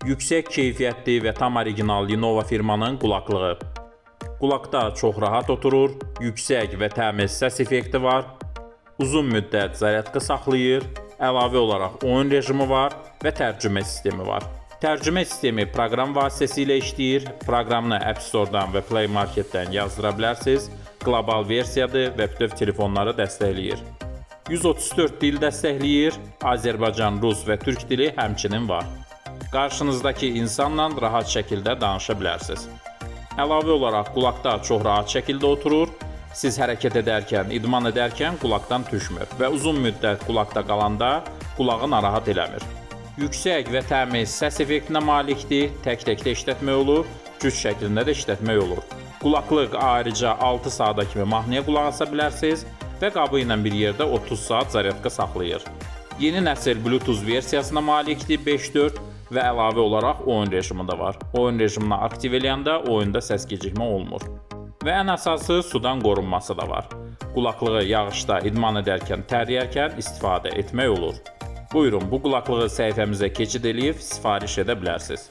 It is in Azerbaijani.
Yüksək keyfiyyətli və tam orijinal Lenovo firmanın qulaqlığı. Qulaqda çox rahat oturur, yüksək və təmiz səs effekti var, uzun müddət zaryadka saxlayır, əlavə olaraq oyun rejimi var və tərcümə sistemi var. Tərcümə sistemi proqram vasitəsilə işləyir, proqramını App Store-dan və Play Market-dən yazdıra bilərsiniz, qlobal versiyadır və bütöv telefonları dəstəkləyir. 134 dil dəstəkləyir, Azərbaycan, Rus və Türk dili həmçinin var. Qarşınızdakı insanla rahat şəkildə danışa bilərsiniz. Əlavə olaraq qulaqda çox rahat şəkildə oturur, siz hərəkət edərkən, idman edərkən qulaqdan düşmür və uzun müddət qulaqda qalanda qulağı narahat eləmir. Yüksək və təmiz səs effektinə malikdir, tək-təkdə işlətmək olur, cüt şəklində də işlətmək olur. Qulaqlıq ayrıca 6 saata kimi mahnıya qulaq asa bilərsiniz və qabı ilə bir yerdə 30 saat zaryadka saxlayır. Yeni nəsil Bluetooth versiyasına malikdir 5.4 və əlavə olaraq oyun rejimi də var. Oyun rejimini aktiv eləyəndə oyunda səs gecikmə olmur. Və ən əsası sudan qorunması da var. Qulaqlığı yağışda idman edərkən, tərləyərkən istifadə etmək olur. Buyurun, bu qulaqlığı səhifəmizə keçid edib sifariş edə bilərsiniz.